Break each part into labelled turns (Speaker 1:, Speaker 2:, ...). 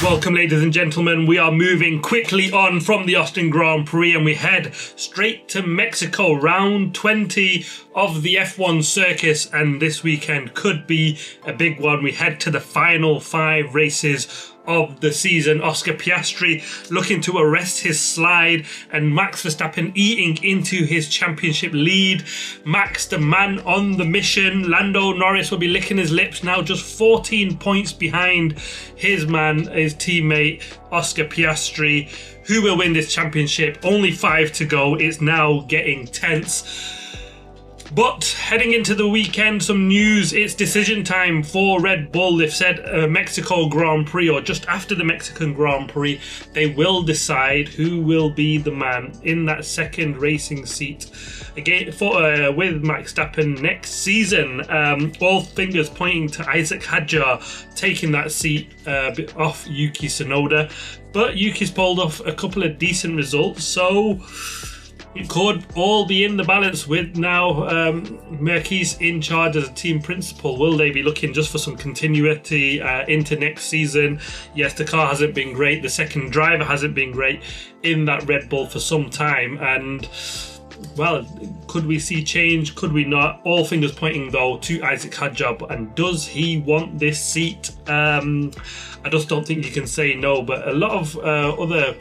Speaker 1: Welcome, ladies and gentlemen. We are moving quickly on from the Austin Grand Prix and we head straight to Mexico, round 20 of the F1 circus, and this weekend could be a big one. We head to the final 5 races of the season. Oscar Piastri looking to arrest his slide and Max Verstappen eating into his championship lead. Max, the man on the mission. Lando Norris will be licking his lips now, just 14 points behind his teammate Oscar Piastri. Who will win this championship? Only 5 to go. It's now getting tense. But heading into the weekend, some news. It's decision time for Red Bull. They've said Mexico Grand Prix, or just after the Mexican Grand Prix, they will decide who will be the man in that second racing seat again with Max Verstappen next season. All fingers pointing to Isaac Hadjar taking that seat off Yuki Tsunoda. But Yuki's pulled off a couple of decent results, so it could all be in the balance with now Marquez in charge as a team principal. Will they be looking just for some continuity into next season? Yes, the car hasn't been great. The second driver hasn't been great in that Red Bull for some time. And, well, could we see change? Could we not? All fingers pointing, though, to Isaac Hadjar. And does he want this seat? I just don't think you can say no. But a lot of other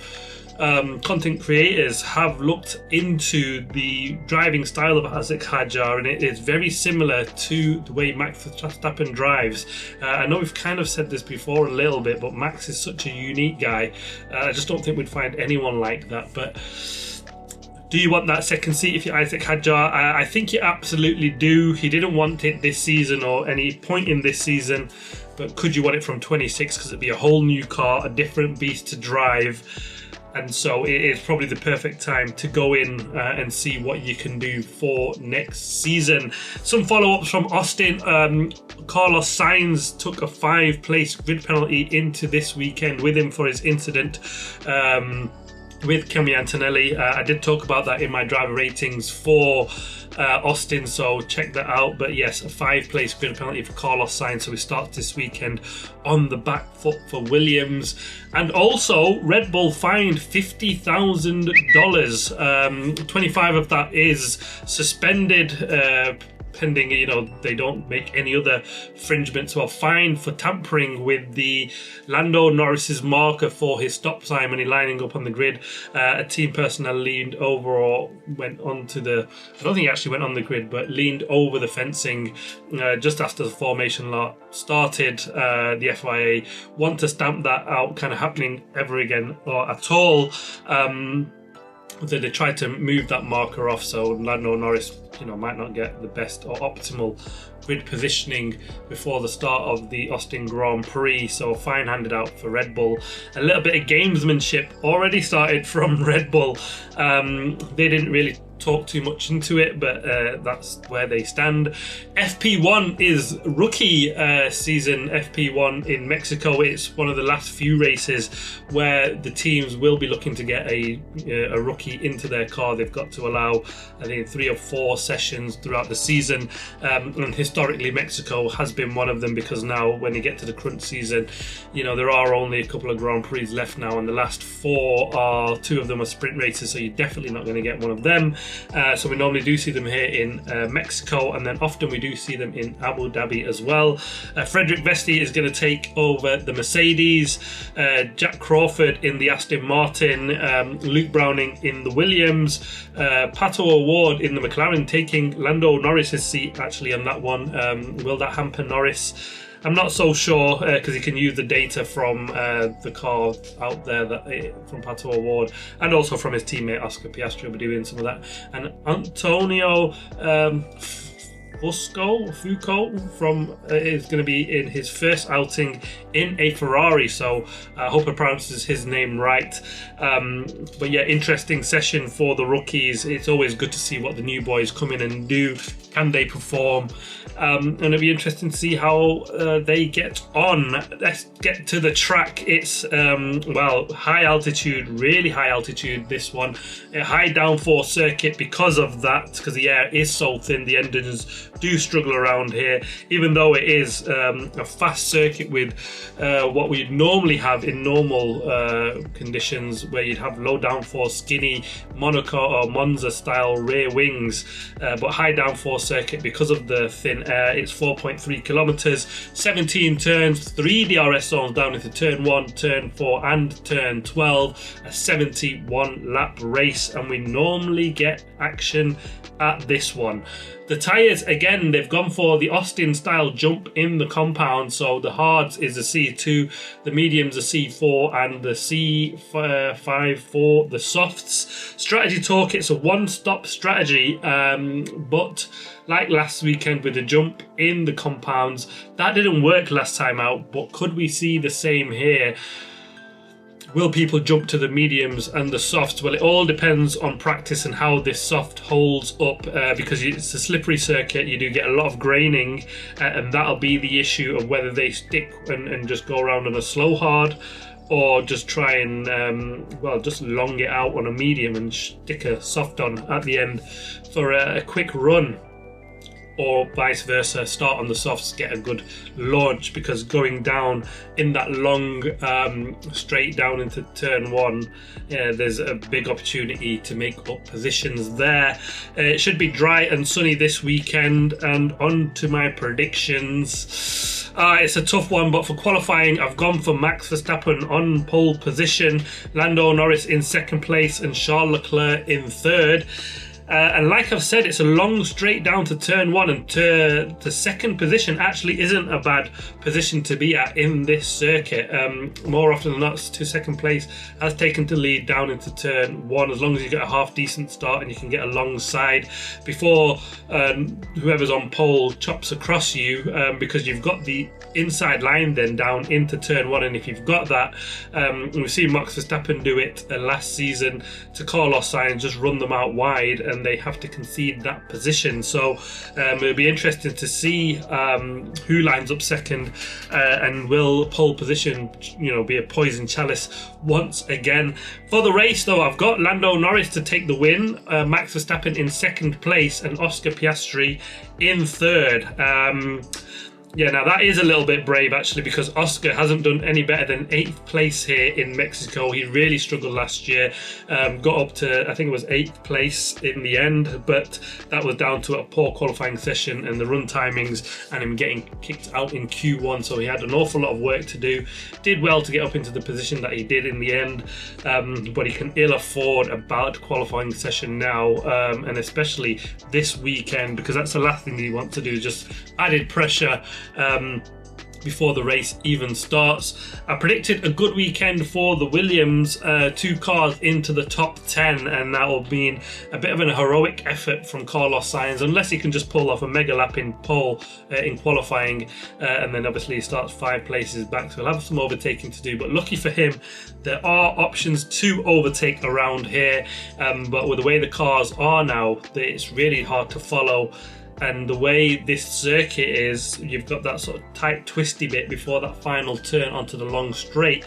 Speaker 1: content creators have looked into the driving style of Isaac Hadjar, and it is very similar to the way Max Verstappen drives. I know we've kind of said this before a little bit, but Max is such a unique guy. I just don't think we'd find anyone like that. But do you want that second seat if you're Isaac Hadjar? I think you absolutely do. He didn't want it this season or any point in this season, but could you want it from 26? Because it'd be a whole new car, a different beast to drive. And so it is probably the perfect time to go in and see what you can do for next season. Some follow-ups from Austin. Carlos Sainz took a 5-place grid penalty into this weekend with him for his incident with Kimi Antonelli. I did talk about that in my driver ratings for Austin, so check that out. But yes, a 5-place grid penalty for Carlos Sainz, so we start this weekend on the back foot for Williams. And also Red Bull fined $50,000. 25 of that is suspended pending, they don't make any other infringements, or fined for tampering with the Lando Norris's marker for his stop sign when he's lining up on the grid. A team personnel leaned over or went onto I don't think he actually went on the grid, but leaned over the fencing just after the formation lot started. The FIA want to stamp that out kind of happening ever again or at all. That they tried to move that marker off, so Lando Norris, might not get the best or optimal grid positioning before the start of the Austin Grand Prix. So fine handed out for Red Bull. A little bit of gamesmanship already started from Red Bull. They didn't really talk too much into it, but that's where they stand. FP1 is rookie season. FP1 in Mexico. It's one of the last few races where the teams will be looking to get a rookie into their car. They've got to allow, I think, 3 or 4 sessions throughout the season, and historically Mexico has been one of them, because now when you get to the crunch season, there are only a couple of Grand Prix left now, and the last 4 2 of them are sprint races, so you're definitely not going to get one of them. So we normally do see them here in Mexico, and then often we do see them in Abu Dhabi as well. Frederick Vesti is going to take over the Mercedes, Jack Crawford in the Aston Martin, Luke Browning in the Williams, Pato O'Ward in the McLaren, taking Lando Norris's seat actually on that one. Will that hamper Norris? I'm not so sure, because he can use the data from the car out there from Pato O'Ward, and also from his teammate Oscar Piastri will be doing some of that. And Antonio Fusco is going to be in his first outing in a Ferrari, so I hope I pronounces his name right. But yeah, interesting session for the rookies. It's always good to see what the new boys come in and do Can they perform? And it'll be interesting to see how they get on. Let's get to the track. It's, well, high altitude, really high altitude, this one. A high downforce circuit because of that, because the air is so thin. The engines do struggle around here, even though it is a fast circuit with what we'd normally have in normal conditions, where you'd have low downforce, skinny Monaco or Monza style rear wings, but high downforce circuit because of the thin air. It's 4.3 kilometers, 17 turns, 3 DRS zones down into turn 1, turn 4 and turn 12, a 71 lap race, and we normally get action at this one. The tyres, again, they've gone for the Austin style jump in the compound, so the hards is a C2, the mediums a C4 and the C5 for the softs. Strategy torque, it's a one-stop strategy, but like last weekend with the jump in the compounds, that didn't work last time out, but could we see the same here? Will people jump to the mediums and the softs? Well, it all depends on practice and how this soft holds up, because it's a slippery circuit. You do get a lot of graining, and that'll be the issue of whether they stick and just go around on a slow hard, or just try and, well, just long it out on a medium and stick a soft on at the end for a quick run. Or vice versa, start on the softs, get a good launch, because going down in that long straight down into turn 1, there's a big opportunity to make up positions there. It should be dry and sunny this weekend, and on to my predictions. It's a tough one, but for qualifying, I've gone for Max Verstappen on pole position, Lando Norris in second place, and Charles Leclerc in third. And like I've said, it's a long straight down to turn 1, and the second position actually isn't a bad position to be at in this circuit. More often than not, to second place has taken the lead down into turn 1, as long as you get a half decent start and you can get alongside before whoever's on pole chops across you, because you've got the inside line then down into turn 1. And if you've got that, we've seen Max Verstappen do it last season to Carlos Sainz, just run them out wide, and they have to concede that position. So it'll be interesting to see who lines up second, and will pole position, you know, be a poison chalice once again. For the race though, I've got Lando Norris to take the win, Max Verstappen in second place, and Oscar Piastri in third. Yeah, now that is a little bit brave actually, because Oscar hasn't done any better than 8th place here in Mexico. He really struggled last year, got up to, I think it was 8th place in the end, but that was down to a poor qualifying session and the run timings and him getting kicked out in Q1, so he had an awful lot of work to do. Did well to get up into the position that he did in the end, but he can ill afford a bad qualifying session now, and especially this weekend, because that's the last thing he wants to do, just added pressure before the race even starts. I predicted a good weekend for the Williams, 2 cars into the top 10, and that will mean a bit of an heroic effort from Carlos Sainz, unless he can just pull off a mega lap in pole in qualifying, and then obviously he starts 5 places back, so he'll have some overtaking to do. But lucky for him, there are options to overtake around here, but with the way the cars are now, it's really hard to follow. And the way this circuit is, you've got that sort of tight twisty bit before that final turn onto the long straight.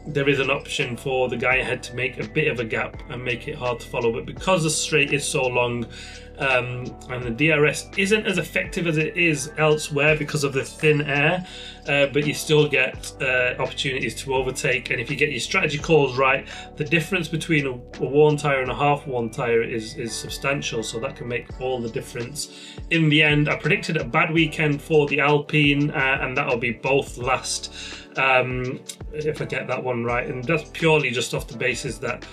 Speaker 1: There is an option for the guy ahead to make a bit of a gap and make it hard to follow, but because the straight is so long, and the DRS isn't as effective as it is elsewhere because of the thin air, but you still get opportunities to overtake, and if you get your strategy calls right, the difference between a worn tyre and a half worn tyre is substantial, so that can make all the difference in the end. I predicted a bad weekend for the Alpine, and that'll be both last, if I get that one right, and that's purely just off the basis that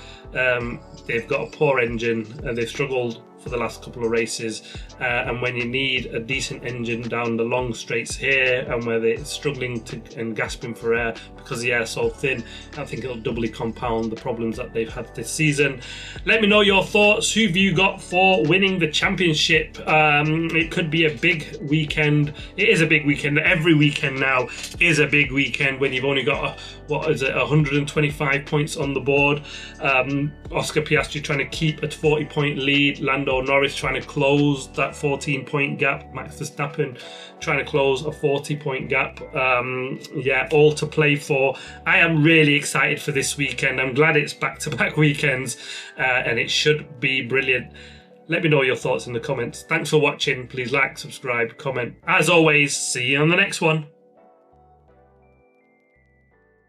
Speaker 1: they've got a poor engine and they've struggled for the last couple of races, and when you need a decent engine down the long straights here, and where they're struggling to and gasping for air because the air's so thin, I think it'll doubly compound the problems that they've had this season. Let me know your thoughts. Who've you got for winning the championship? It could be a big weekend. It is a big weekend. Every weekend now is a big weekend when you've only got 125 points on the board. Oscar Piastri trying to keep a 40-point lead. Lando Lando Norris trying to close that 14-point gap. Max Verstappen trying to close a 40-point gap. Yeah, all to play for. I am really excited for this weekend. I'm glad it's back-to-back weekends, and it should be brilliant. Let me know your thoughts in the comments. Thanks for watching. Please like, subscribe, comment. As always, see you on the next one.